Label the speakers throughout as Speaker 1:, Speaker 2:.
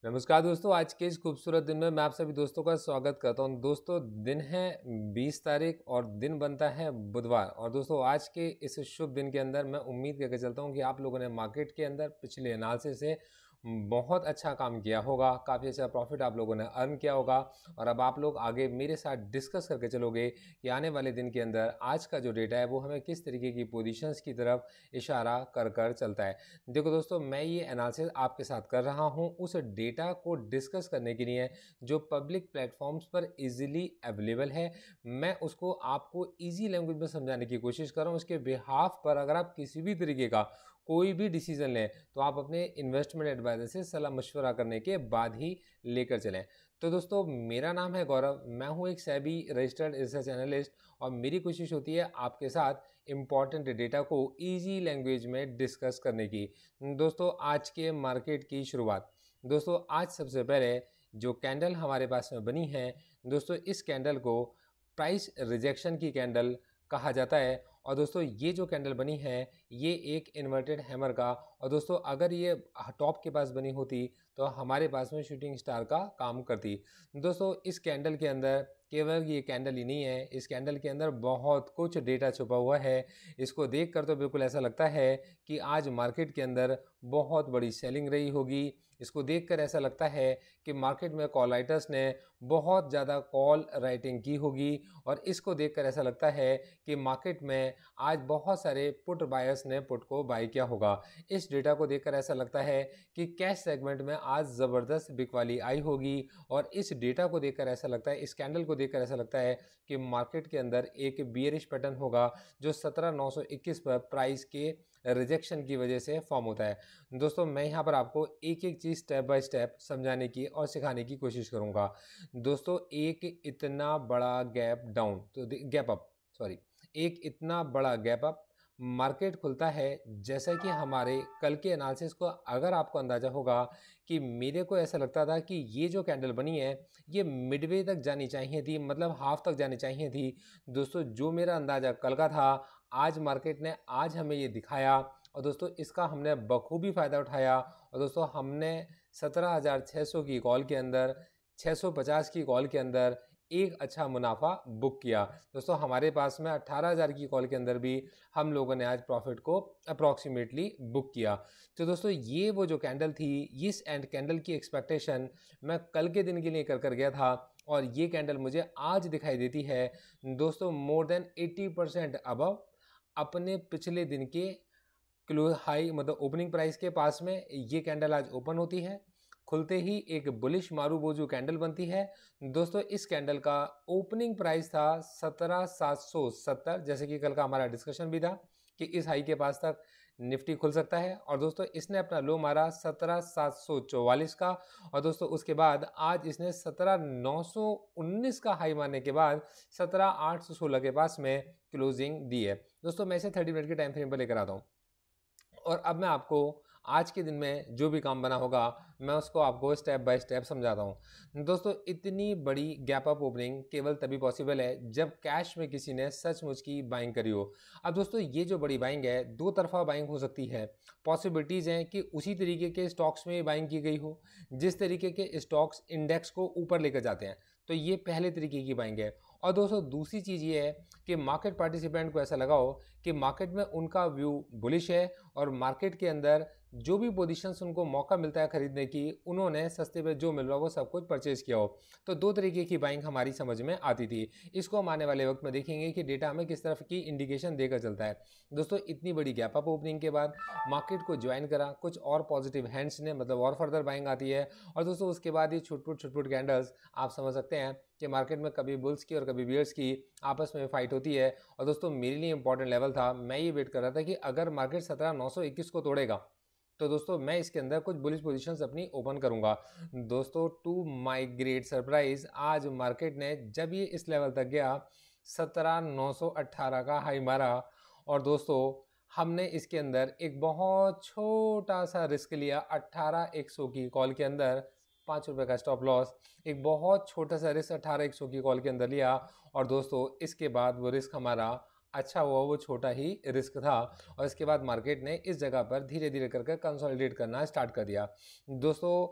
Speaker 1: नमस्कार दोस्तों, आज के इस खूबसूरत दिन में मैं आप सभी दोस्तों का स्वागत करता हूं। दोस्तों, दिन है 20 तारीख और दिन बनता है बुधवार। और दोस्तों, आज के इस शुभ दिन के अंदर मैं उम्मीद करके चलता हूं कि आप लोगों ने मार्केट के अंदर पिछले एनालिसिस से बहुत अच्छा काम किया होगा, काफ़ी अच्छा प्रॉफिट आप लोगों ने अर्न किया होगा। और अब आप लोग आगे मेरे साथ डिस्कस करके चलोगे कि आने वाले दिन के अंदर आज का जो डेटा है वो हमें किस तरीके की पोजीशंस की तरफ इशारा कर कर चलता है। देखो दोस्तों, मैं ये एनालिसिस आपके साथ कर रहा हूँ उस डेटा को डिस्कस करने के लिए जो पब्लिक प्लेटफॉर्म्स पर इजीली अवेलेबल है। मैं उसको आपको इजी लैंग्वेज में समझाने की कोशिश कर रहा हूँ। इसके बिहाफ पर अगर आप किसी भी तरीके का कोई भी डिसीजन लें तो आप अपने इन्वेस्टमेंट एडवाइजर से सलाह मशवरा करने के बाद ही लेकर चलें। तो दोस्तों, मेरा नाम है गौरव, मैं हूँ एक सेबी रजिस्टर्ड रिसर्च एनालिस्ट और मेरी कोशिश होती है आपके साथ इम्पॉर्टेंट डेटा को इजी लैंग्वेज में डिस्कस करने की। दोस्तों, आज के मार्केट की शुरुआत, दोस्तों आज सबसे पहले जो कैंडल हमारे पास में बनी है, दोस्तों इस कैंडल को प्राइस रिजेक्शन की कैंडल कहा जाता है। और दोस्तों, ये जो कैंडल बनी है ये एक इन्वर्टेड हैमर का, और दोस्तों अगर ये टॉप के पास बनी होती तो हमारे पास में शूटिंग स्टार का काम करती। दोस्तों, इस कैंडल के अंदर केवल ये कैंडल ही नहीं है, इस कैंडल के अंदर बहुत कुछ डेटा छुपा हुआ है। इसको देखकर तो बिल्कुल ऐसा लगता है कि आज मार्केट के अंदर बहुत बड़ी सेलिंग रही होगी। इसको देखकर ऐसा लगता है कि मार्केट में कॉल राइटर्स ने बहुत ज़्यादा कॉल राइटिंग की होगी। और इसको देखकर ऐसा लगता है कि मार्केट में आज बहुत सारे पुट बायर्स ने पुट को बाय किया होगा। इस डेटा को देखकर ऐसा लगता है कि कैश सेगमेंट में आज ज़बरदस्त बिकवाली आई होगी। और इस डेटा को देखकर ऐसा लगता है, इस कैंडल को देखकर ऐसा लगता है कि मार्केट के अंदर एक बियरिश पैटर्न होगा जो 17,921 पर प्राइस के रिजेक्शन की वजह से फॉर्म होता है। दोस्तों, मैं यहाँ पर आपको एक एक चीज़ स्टेप बाय स्टेप समझाने की और सिखाने की कोशिश करूँगा। दोस्तों, एक इतना बड़ा गैप डाउन तो गैप अप सॉरी एक इतना बड़ा गैप अप मार्केट खुलता है, जैसा कि हमारे कल के एनालिसिस को अगर आपको अंदाज़ा होगा कि मेरे को ऐसा लगता था कि ये जो कैंडल बनी है ये मिडवे तक जानी चाहिए थी, मतलब हाफ तक जानी चाहिए थी। दोस्तों, जो मेरा अंदाज़ा कल का था आज मार्केट ने आज हमें ये दिखाया। और दोस्तों, इसका हमने बखूबी फ़ायदा उठाया। और दोस्तों, हमने 17,600 की कॉल के अंदर 650 की कॉल के अंदर एक अच्छा मुनाफा बुक किया। दोस्तों, हमारे पास में 18,000 की कॉल के अंदर भी हम लोगों ने आज प्रॉफिट को अप्रॉक्सीमेटली बुक किया। तो दोस्तों, ये वो जो कैंडल थी, इस एंड कैंडल की एक्सपेक्टेशन मैं कल के दिन के लिए कर गया था और ये कैंडल मुझे आज दिखाई देती है दोस्तों मोर देन 80% अबव अपने पिछले दिन के क्लोज हाई, मतलब ओपनिंग प्राइस के पास में ये कैंडल आज ओपन होती है। खुलते ही एक बुलिश मारूबोजू कैंडल बनती है। दोस्तों, इस कैंडल का ओपनिंग प्राइस था 17,770, जैसे कि कल का हमारा डिस्कशन भी था कि इस हाई के पास तक निफ्टी खुल सकता है। और दोस्तों, इसने अपना लो मारा 17,744 का। और दोस्तों, उसके बाद आज इसने 17,919 का हाई मारने के बाद 17,816 के पास में क्लोजिंग दी है। दोस्तों, मैं इसे 30 मिनट के टाइम फ्रेम पर लेकर आता हूँ और अब मैं आपको आज के दिन में जो भी काम बना होगा मैं उसको आपको स्टेप बाय स्टेप समझाता हूँ। दोस्तों, इतनी बड़ी गैप अप ओपनिंग केवल तभी पॉसिबल है जब कैश में किसी ने सचमुच की बाइंग करी हो। अब दोस्तों, ये जो बड़ी बाइंग है दो तरफा बाइंग हो सकती है। पॉसिबिलिटीज़ हैं कि उसी तरीके के स्टॉक्स में बाइंग की गई हो जिस तरीके के स्टॉक्स इंडेक्स को ऊपर लेकर जाते हैं, तो ये पहले तरीके की बाइंग है। और दोस्तों, दूसरी चीज़ ये है कि मार्केट पार्टिसिपेंट को ऐसा लगा हो कि मार्केट में उनका व्यू बुलिश है और मार्केट के अंदर जो भी पोजीशंस उनको मौका मिलता है खरीदने की, उन्होंने सस्ते पे जो मिल रहा वो सब कुछ परचेज किया हो। तो दो तरीके की बाइंग हमारी समझ में आती थी। इसको हम आने वाले वक्त में देखेंगे कि डेटा हमें किस तरफ की इंडिकेशन देकर चलता है। दोस्तों, इतनी बड़ी गैप अप ओपनिंग के बाद मार्केट को ज्वाइन करा कुछ और पॉजिटिव हैंड्स ने, मतलब और फर्दर बाइंग आती है। और दोस्तों, उसके बाद ये छुटपुट कैंडल्स आप समझ सकते हैं कि मार्केट में कभी बुल्स की और कभी बियर्स की आपस में फाइट होती है। और दोस्तों, मेरे लिए इंपॉर्टेंट लेवल था, मैं ये वेट कर रहा था कि अगर मार्केट 17,921 को तोड़ेगा तो दोस्तों मैं इसके अंदर कुछ बुलिश पोजीशंस अपनी ओपन करूंगा। दोस्तों, टू माय ग्रेट सरप्राइज आज मार्केट ने जब ये इस लेवल तक गया 17,918 का हाई मारा। और दोस्तों, हमने इसके अंदर एक बहुत छोटा सा रिस्क लिया 18,100 की कॉल के अंदर, ₹5 का स्टॉप लॉस। एक बहुत छोटा सा रिस्क 18,100 की कॉल के अंदर लिया। और दोस्तों, इसके बाद वो रिस्क हमारा अच्छा हुआ, वो छोटा ही रिस्क था। और इसके बाद मार्केट ने इस जगह पर धीरे धीरे करके कंसोलिडेट करना स्टार्ट कर दिया। दोस्तों,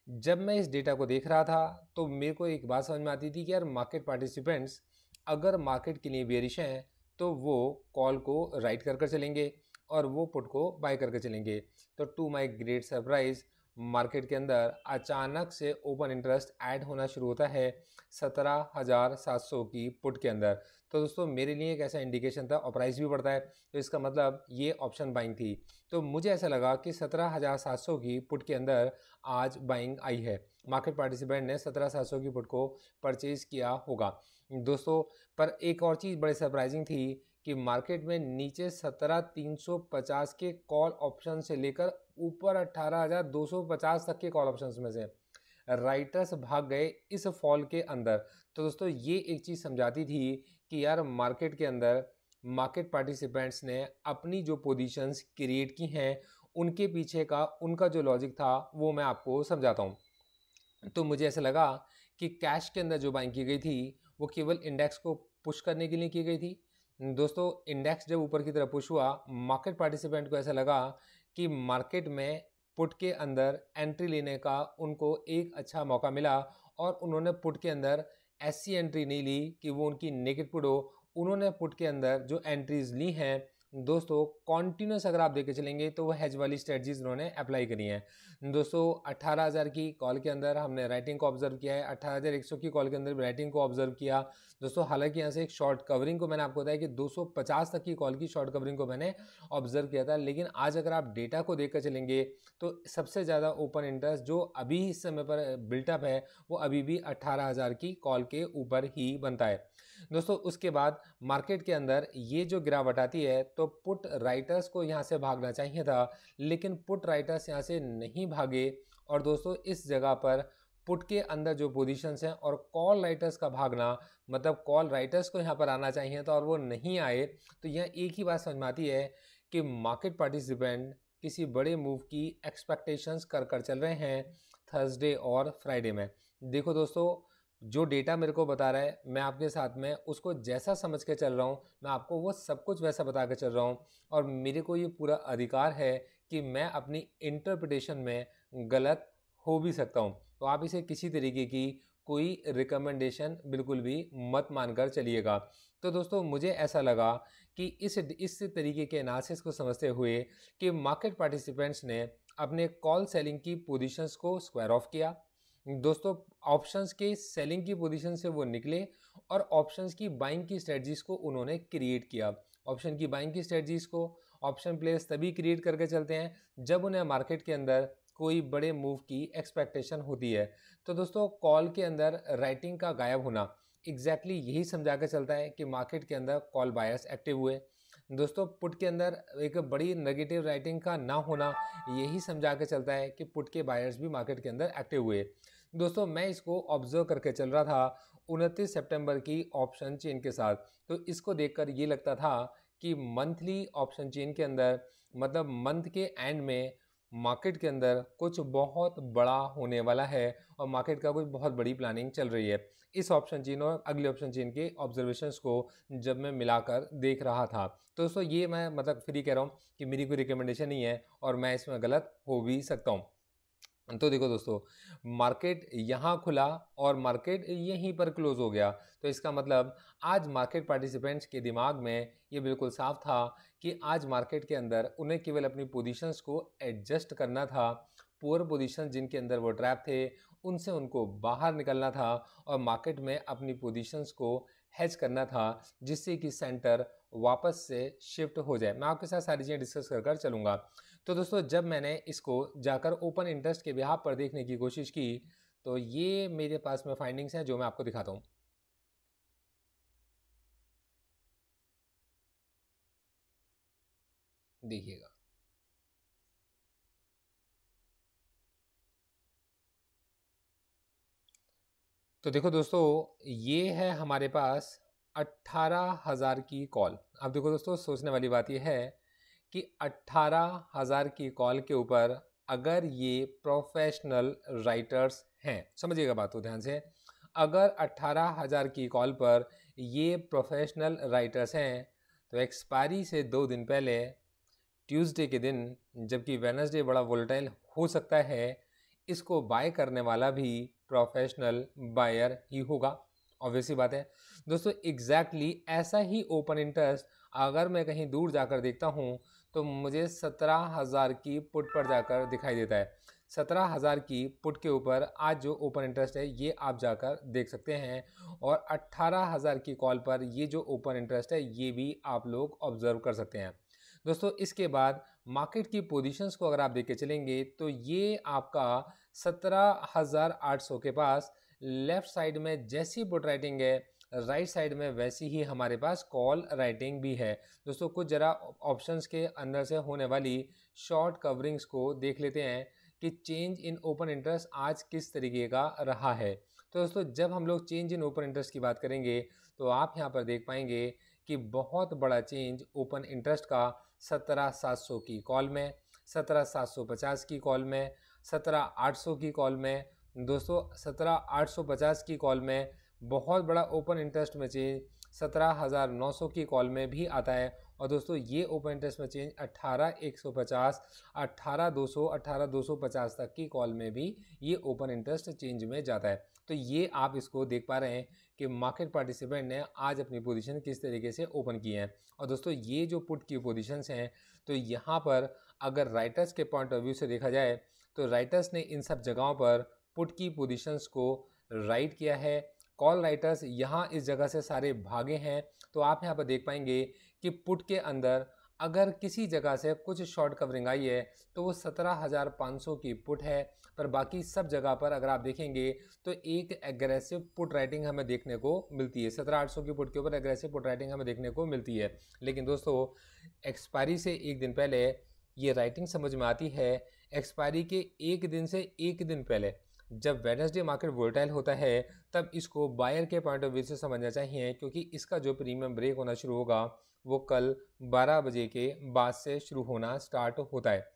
Speaker 1: जब मैं इस डेटा को देख रहा था तो मेरे को एक बात समझ में आती थी कि यार मार्केट पार्टिसिपेंट्स अगर मार्केट के लिए बेरिश हैं तो वो कॉल को राइट कर कर चलेंगे और वो पुट को बाय करके चलेंगे। तो to my great surprise market के अंदर अचानक से ओपन इंटरेस्ट ऐड होना शुरू होता है 17,700 की पुट के अंदर। तो दोस्तों मेरे लिए एक ऐसा इंडिकेशन था और प्राइस भी बढ़ता है, तो इसका मतलब ये ऑप्शन बाइंग थी। तो मुझे ऐसा लगा कि 17,700 की पुट के अंदर आज बाइंग आई है। मार्केट पार्टिसिपेंट ने 17,700 की पुट को परचेज किया होगा दोस्तों। पर एक और चीज़ बड़ी सरप्राइजिंग थी कि मार्केट में नीचे 17,350 के कॉल ऑप्शन से लेकर ऊपर 18,250 तक के कॉल ऑप्शंस में से राइटर्स भाग गए इस फॉल के अंदर। तो दोस्तों ये एक चीज़ समझाती थी कि यार मार्केट के अंदर मार्केट पार्टिसिपेंट्स ने अपनी जो पोजीशंस क्रिएट की हैं उनके पीछे का उनका जो लॉजिक था वो मैं आपको समझाता हूँ। तो मुझे ऐसा लगा कि कैश के अंदर जो बाइंग की गई थी वो केवल इंडेक्स को पुश करने के लिए की गई थी। दोस्तों इंडेक्स जब ऊपर की तरफ पुश हुआ मार्केट पार्टिसिपेंट को ऐसा लगा कि मार्केट में पुट के अंदर एंट्री लेने का उनको एक अच्छा मौका मिला और उन्होंने पुट के अंदर ऐसी एंट्री नहीं ली कि वो उनकी नेकेड पुट हो। उन्होंने पुट के अंदर जो एंट्रीज ली हैं दोस्तों कॉन्टिन्यूस अगर आप देखे चलेंगे तो वो हेज वाली स्ट्रेटजीज उन्होंने अप्लाई करी हैं। दोस्तों 18,000 की कॉल के अंदर हमने राइटिंग को ऑब्जर्व किया है, 18,100 की कॉल के अंदर भी राइटिंग को ऑब्जर्व किया दोस्तों। हालांकि यहाँ से एक शॉर्ट कवरिंग को मैंने आपको बताया कि 250 तक की कॉल की शॉर्ट कवरिंग को मैंने ऑब्जर्व किया था। लेकिन आज अगर आप डेटा को देखकर चलेंगे तो सबसे ज़्यादा ओपन इंटरेस्ट जो अभी इस समय पर बिल्टअप है वो अभी भी 18,000 की कॉल के ऊपर ही बनता है दोस्तों। उसके बाद मार्केट के अंदर ये जो गिरावट आती है तो पुट राइटर्स को यहाँ से भागना चाहिए था, लेकिन पुट राइटर्स यहाँ से नहीं भागे और दोस्तों इस जगह पर पुट के अंदर जो पोजीशंस हैं और कॉल राइटर्स का भागना मतलब कॉल राइटर्स को यहाँ पर आना चाहिए था और वो नहीं आए। तो यहाँ एक ही बात समझ में आती है कि मार्केट पार्टिसिपेंट किसी बड़े मूव की एक्सपेक्टेशंस कर कर चल रहे हैं थर्सडे और फ्राइडे में। देखो दोस्तों जो डेटा मेरे को बता रहा है मैं आपके साथ में उसको जैसा समझ के चल रहा हूँ, मैं आपको वो सब कुछ वैसा बता के चल रहा हूँ और मेरे को ये पूरा अधिकार है कि मैं अपनी इंटरप्रिटेशन में गलत हो भी सकता हूँ। तो आप इसे किसी तरीके की कोई रिकमेंडेशन बिल्कुल भी मत मानकर चलिएगा। तो दोस्तों मुझे ऐसा लगा कि इस तरीके के एनालिसिस को समझते हुए कि मार्केट पार्टिसिपेंट्स ने अपने कॉल सेलिंग की पोजीशंस को स्क्वायर ऑफ किया दोस्तों। ऑप्शंस के सेलिंग की पोजीशन से वो निकले और ऑप्शंस की बाइंग की स्ट्रेटजीज को उन्होंने क्रिएट किया। ऑप्शन की बाइंग की स्ट्रेटजीज को ऑप्शन प्लेयर्स तभी क्रिएट करके चलते हैं जब उन्हें मार्केट के अंदर कोई बड़े मूव की एक्सपेक्टेशन होती है। तो दोस्तों कॉल के अंदर राइटिंग का गायब होना एग्जैक्टली यही समझा के चलता है कि मार्केट के अंदर कॉल बायर्स एक्टिव हुए दोस्तों। पुट के अंदर एक बड़ी नेगेटिव राइटिंग का ना होना यही समझा के चलता है कि पुट के बायर्स भी मार्केट के अंदर एक्टिव हुए दोस्तों। मैं इसको ऑब्जर्व करके चल रहा था 29 सितंबर की ऑप्शन चेन के साथ। तो इसको देखकर ये लगता था कि मंथली ऑप्शन चेन के अंदर मतलब मंथ के एंड में मार्केट के अंदर कुछ बहुत बड़ा होने वाला है और मार्केट का कुछ बहुत बड़ी प्लानिंग चल रही है। इस ऑप्शन चेन और अगले ऑप्शन चेन के ऑब्जर्वेशंस को जब मैं मिलाकर देख रहा था तो दोस्तों ये मैं मतलब फ्री कह रहा हूँ कि मेरी कोई रिकमेंडेशन नहीं है और मैं इसमें गलत हो भी सकता हूँ। तो देखो दोस्तों मार्केट यहाँ खुला और मार्केट यहीं पर क्लोज हो गया। तो इसका मतलब आज मार्केट पार्टिसिपेंट्स के दिमाग में ये बिल्कुल साफ था कि आज मार्केट के अंदर उन्हें केवल अपनी पोजीशंस को एडजस्ट करना था। पुअर पोजीशन जिनके अंदर वो ट्रैप थे उनसे उनको बाहर निकलना था और मार्केट में अपनी पोजीशंस को हेज करना था जिससे कि सेंटर वापस से शिफ्ट हो जाए। मैं आपके साथ सारी चीज़ें डिस्कस कर चलूँगा। तो दोस्तों जब मैंने इसको जाकर ओपन इंटरेस्ट के बिहाफ पर देखने की कोशिश की तो ये मेरे पास में फाइंडिंग्स हैं जो मैं आपको दिखाता हूँ। देखिएगा तो देखो दोस्तों ये है हमारे पास 18,000 की कॉल। अब देखो दोस्तों सोचने वाली बात यह है कि 18,000 की कॉल के ऊपर अगर ये प्रोफेशनल राइटर्स हैं, समझिएगा बात को ध्यान से, अगर 18,000 की कॉल पर ये प्रोफेशनल राइटर्स हैं तो एक्सपायरी से 2 दिन पहले ट्यूसडे के दिन जबकि वेडनेसडे बड़ा वोलेटाइल हो सकता है इसको बाय करने वाला भी प्रोफेशनल बायर ही होगा, ऑब्वियसली बात है दोस्तों। एग्जैक्टली ऐसा ही ओपन इंटरेस्ट अगर मैं कहीं दूर जाकर देखता हूँ तो मुझे 17,000 की पुट पर जाकर दिखाई देता है। 17,000 की पुट के ऊपर आज जो ओपन इंटरेस्ट है ये आप जाकर देख सकते हैं, और 18,000 की कॉल पर ये जो ओपन इंटरेस्ट है ये भी आप लोग ऑब्जर्व कर सकते हैं दोस्तों। इसके बाद मार्केट की पोजीशंस को अगर आप देख के चलेंगे तो ये आपका 17,800 के पास लेफ्ट साइड में जैसी पुट राइटिंग है, राइट साइड में वैसी ही हमारे पास कॉल राइटिंग भी है दोस्तों। कुछ जरा ऑप्शंस के अंदर से होने वाली शॉर्ट कवरिंग्स को देख लेते हैं कि चेंज इन ओपन इंटरेस्ट आज किस तरीके का रहा है। तो दोस्तों जब हम लोग चेंज इन ओपन इंटरेस्ट की बात करेंगे तो आप यहाँ पर देख पाएंगे कि बहुत बड़ा चेंज ओपन इंटरेस्ट का 17,700 की कॉल में, 17,750 की कॉल में, 17,800 की कॉल में दोस्तों, 17,850 की कॉल में बहुत बड़ा ओपन इंटरेस्ट में चेंज 17,900 की कॉल में भी आता है। और दोस्तों ये ओपन इंटरेस्ट में चेंज 18,150, 18,200, 18,250 तक की कॉल में भी ये ओपन इंटरेस्ट चेंज में जाता है। तो ये आप इसको देख पा रहे हैं कि मार्केट पार्टिसिपेंट ने आज अपनी पोजीशन किस तरीके से ओपन की है। और दोस्तों ये जो पुट की पोजीशंस हैं तो यहाँ पर अगर राइटर्स के पॉइंट ऑफ व्यू से देखा जाए तो राइटर्स ने इन सब जगहों पर पुट की पोजीशंस को राइट किया है। कॉल राइटर्स यहाँ इस जगह से सारे भागे हैं। तो आप यहाँ पर देख पाएंगे कि पुट के अंदर अगर किसी जगह से कुछ शॉर्ट कवरिंग आई है तो वो 17,500 की पुट है, पर बाकी सब जगह पर अगर आप देखेंगे तो एक एग्रेसिव पुट राइटिंग हमें देखने को मिलती है। 17,800 की पुट के ऊपर एग्रेसिव पुट राइटिंग हमें देखने को मिलती है। लेकिन दोस्तों एक्सपायरी से एक दिन पहले ये राइटिंग समझ में आती है। एक्सपायरी के एक दिन से एक दिन पहले जब वेडनेसडे मार्केट वोलेटाइल होता है तब इसको बायर के पॉइंट ऑफ व्यू से समझना चाहिए, क्योंकि इसका जो प्रीमियम ब्रेक होना शुरू होगा वो कल 12 बजे के बाद से शुरू होना स्टार्ट होता है।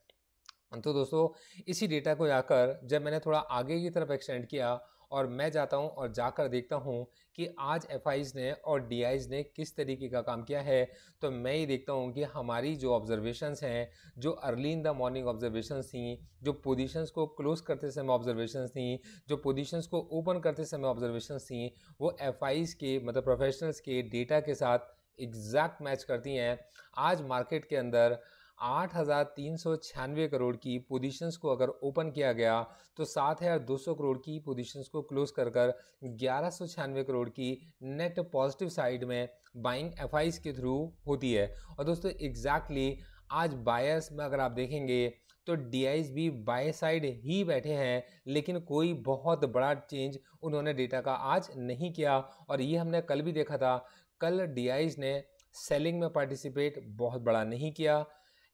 Speaker 1: तो दोस्तों इसी डेटा को जाकर जब मैंने थोड़ा आगे की तरफ एक्सटेंड किया और मैं जाता हूं और जाकर देखता हूं कि आज एफआईज ने और डीआईज ने किस तरीके का काम किया है, तो मैं ये देखता हूं कि हमारी जो ऑब्जर्वेशंस हैं, जो early in the morning observations थी, जो पोजीशंस को क्लोज करते समय ऑब्जर्वेशंस थी, जो पोजीशंस को ओपन करते समय ऑब्जर्वेशंस थी, वो एफआईज के मतलब प्रोफेशनल्स के डेटा के साथ एग्जैक्ट मैच करती हैं। आज मार्केट के अंदर 8,396 करोड़ की पोजीशंस को अगर ओपन किया गया तो 7,200 करोड़ की पोजीशंस को क्लोज कर 1196 करोड़ की नेट पॉजिटिव साइड में बाइंग एफआईज के थ्रू होती है। और दोस्तों एग्जैक्टली आज बायर्स में अगर आप देखेंगे तो डीआईज भी बाय साइड ही बैठे हैं, लेकिन कोई बहुत बड़ा चेंज उन्होंने डेटा का आज नहीं किया। और ये हमने कल भी देखा था, कल डीआईज ने सेलिंग में पार्टिसिपेट बहुत बड़ा नहीं किया।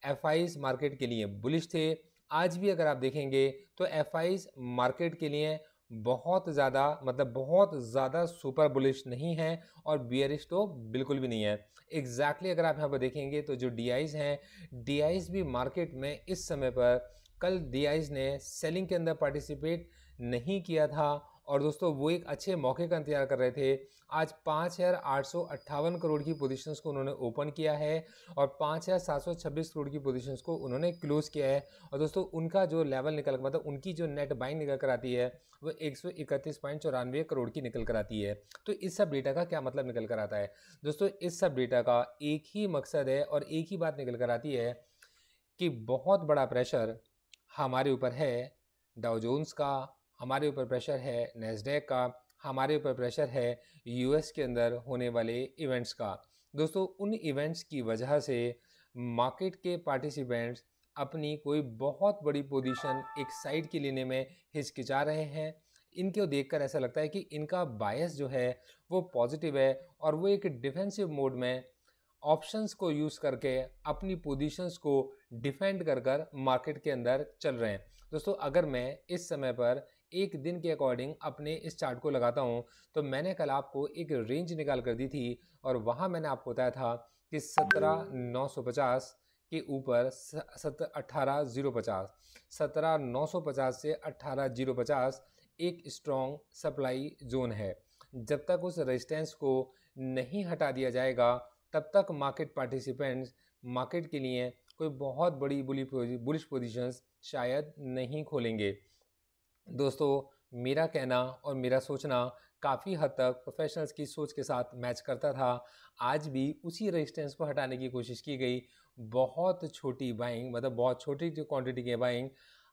Speaker 1: एफआईज मार्केट के लिए बुलिश थे। आज भी अगर आप देखेंगे तो एफआईज मार्केट के लिए बहुत ज़्यादा सुपर बुलिश नहीं है और बियरिश तो बिल्कुल भी नहीं है। एग्जैक्टली अगर आप यहाँ पर देखेंगे तो जो डीआईज हैं, डीआईज भी मार्केट में इस समय पर कल डीआईज ने सेलिंग के अंदर पार्टिसिपेट नहीं किया था और दोस्तों वो एक अच्छे मौके का इंतजार कर रहे थे। आज 5,858 करोड़ की पोजीशंस को उन्होंने ओपन किया है और 5,726 करोड़ की पोजीशंस को उन्होंने क्लोज किया है। और दोस्तों उनका जो लेवल निकल मतलब उनकी जो नेट बाइंग निकल कर आती है वो 131.94 करोड़ की निकल कर आती है। तो इस सब डेटा का क्या मतलब निकल कर आता है दोस्तों? इस सब डेटा का एक ही मकसद है और एक ही बात निकल कर आती है कि बहुत बड़ा प्रेशर हमारे ऊपर है डाउ जोन्स का, हमारे ऊपर प्रेशर है नैस्डैक का, हमारे ऊपर प्रेशर है यूएस के अंदर होने वाले इवेंट्स का। दोस्तों उन इवेंट्स की वजह से मार्केट के पार्टिसिपेंट्स अपनी कोई बहुत बड़ी पोजीशन एक साइड की लेने में हिचकिचा रहे हैं। इनको देखकर ऐसा लगता है कि इनका बायस जो है वो पॉजिटिव है और वो एक डिफेंसिव मोड में ऑप्शंस को यूज़ करके अपनी पोजीशंस को डिफेंड कर मार्केट के अंदर चल रहे हैं। दोस्तों अगर मैं इस समय पर एक दिन के अकॉर्डिंग अपने इस चार्ट को लगाता हूं तो मैंने कल आपको एक रेंज निकाल कर दी थी और वहां मैंने आपको बताया था कि 17,950 के ऊपर 18,050, 17,950 से 18,050 एक स्ट्रॉन्ग सप्लाई जोन है। जब तक उस रेजिस्टेंस को नहीं हटा दिया जाएगा तब तक मार्केट पार्टिसिपेंट्स मार्केट के लिए कोई बहुत बड़ी बुलिश पोजीशंस शायद नहीं खोलेंगे। दोस्तों मेरा कहना और मेरा सोचना काफ़ी हद तक प्रोफेशनल्स की सोच के साथ मैच करता था। आज भी उसी रेजिस्टेंस को हटाने की कोशिश की गई। बहुत छोटी बाइंग, मतलब बहुत छोटी जो क्वांटिटी की बाइंग,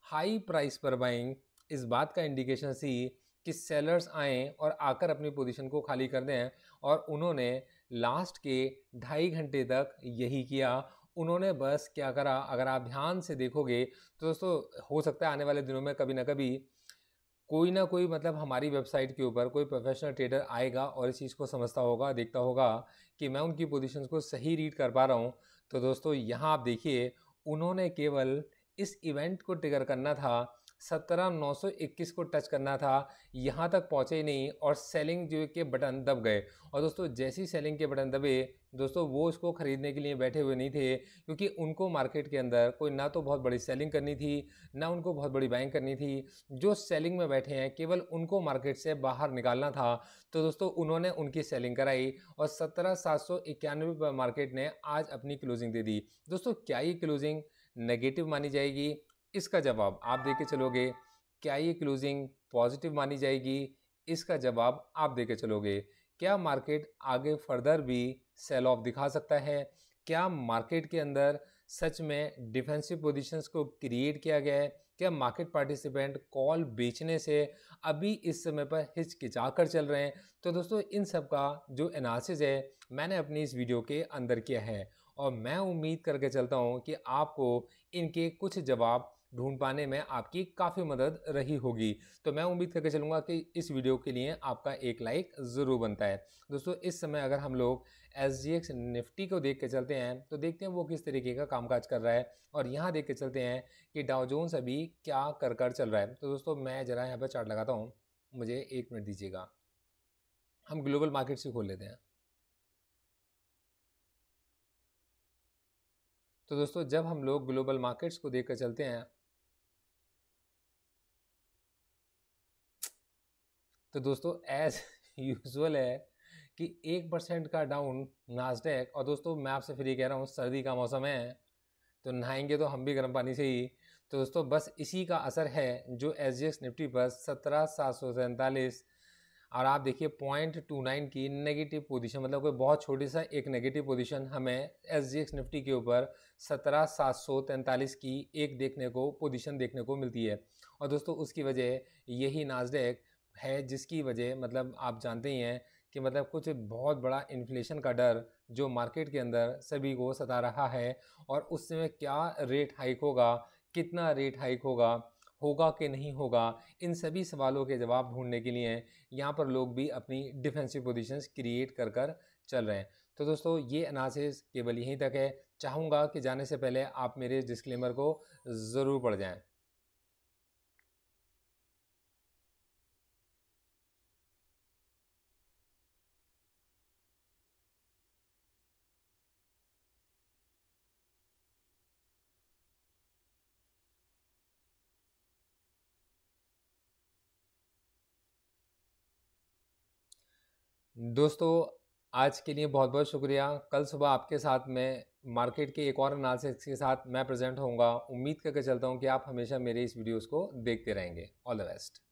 Speaker 1: हाई प्राइस पर बाइंग, इस बात का इंडिकेशन थी कि सेलर्स आएँ और आकर अपनी पोजीशन को खाली कर दें, और उन्होंने लास्ट के 2.5 घंटे तक यही किया। उन्होंने बस क्या करा, अगर आप ध्यान से देखोगे तो दोस्तों हो सकता है आने वाले दिनों में कभी ना कभी कोई ना कोई, मतलब हमारी वेबसाइट के ऊपर कोई प्रोफेशनल ट्रेडर आएगा और इस चीज़ को समझता होगा, देखता होगा कि मैं उनकी पोजीशंस को सही रीड कर पा रहा हूँ। तो दोस्तों यहाँ आप देखिए, उन्होंने केवल इस इवेंट को ट्रिगर करना था, 17,921 को टच करना था, यहाँ तक पहुँचे ही नहीं और सेलिंग जो के बटन दब गए। और दोस्तों जैसे ही सेलिंग के बटन दबे, दोस्तों वो इसको ख़रीदने के लिए बैठे हुए नहीं थे, क्योंकि उनको मार्केट के अंदर कोई ना तो बहुत बड़ी सेलिंग करनी थी, ना उनको बहुत बड़ी बाइंग करनी थी। जो सेलिंग में बैठे हैं केवल उनको मार्केट से बाहर निकालना था। तो दोस्तों उन्होंने उनकी सेलिंग कराई और 17,791 पर मार्केट ने आज अपनी क्लोजिंग दे दी। दोस्तों क्या ये क्लोजिंग नेगेटिव मानी जाएगी? इसका जवाब आप दे के चलोगे। क्या ये क्लोजिंग पॉजिटिव मानी जाएगी? इसका जवाब आप दे के चलोगे। क्या मार्केट आगे फर्दर भी सेल ऑफ दिखा सकता है? क्या मार्केट के अंदर सच में डिफेंसिव पोजीशंस को क्रिएट किया गया है? क्या मार्केट पार्टिसिपेंट कॉल बेचने से अभी इस समय पर हिचकिचा कर चल रहे हैं? तो दोस्तों इन सब का जो एनालिसिस है मैंने अपनी इस वीडियो के अंदर किया है, और मैं उम्मीद करके चलता हूं कि आपको इनके कुछ जवाब ढूंढ पाने में आपकी काफ़ी मदद रही होगी। तो मैं उम्मीद करके चलूँगा कि इस वीडियो के लिए आपका एक लाइक ज़रूर बनता है। दोस्तों इस समय अगर हम लोग SGX निफ्टी को देख के चलते हैं तो देखते हैं वो किस तरीके का कामकाज कर रहा है, और यहाँ देख के चलते हैं कि डाउ जोन्स अभी क्या कर चल रहा है। तो दोस्तों मैं ज़रा यहाँ पर चार्ट लगाता हूँ, मुझे 1 मिनट दीजिएगा। हम ग्लोबल मार्केट से खोल लेते हैं। तो दोस्तों जब हम लोग ग्लोबल मार्केट्स को देख कर चलते हैं तो दोस्तों एज यूजुअल है कि 1% का डाउन नास्डैक, और दोस्तों मैं आपसे फिर ये कह रहा हूँ सर्दी का मौसम है तो नहाएंगे तो हम भी गर्म पानी से ही। तो दोस्तों बस इसी का असर है जो SGX निफ्टी पर 17,747, और आप देखिए 0.29 की नेगेटिव पोजीशन, मतलब कोई बहुत छोटी सा एक नेगेटिव पोजीशन हमें SGX निफ्टी के ऊपर 17,743 की एक पोजीशन देखने को मिलती है। और दोस्तों उसकी वजह यही नास्डैक है, जिसकी वजह मतलब आप जानते ही हैं कि मतलब कुछ बहुत बड़ा इन्फ्लेशन का डर जो मार्केट के अंदर सभी को सता रहा है, और उस समय क्या रेट हाइक होगा, कितना रेट हाइक होगा, होगा कि नहीं होगा, इन सभी सवालों के जवाब ढूंढने के लिए यहाँ पर लोग भी अपनी डिफेंसिव पोजीशंस क्रिएट कर चल रहे हैं। तो दोस्तों ये एनालिसिस केवल यहीं तक है। चाहूँगा कि जाने से पहले आप मेरे डिस्क्लेमर को ज़रूर पढ़ जाएं। दोस्तों आज के लिए बहुत बहुत शुक्रिया। कल सुबह आपके साथ में मार्केट के एक और एनालिसिस के साथ मैं प्रेजेंट होऊंगा। उम्मीद करके चलता हूं कि आप हमेशा मेरे इस वीडियोस को देखते रहेंगे। All the best.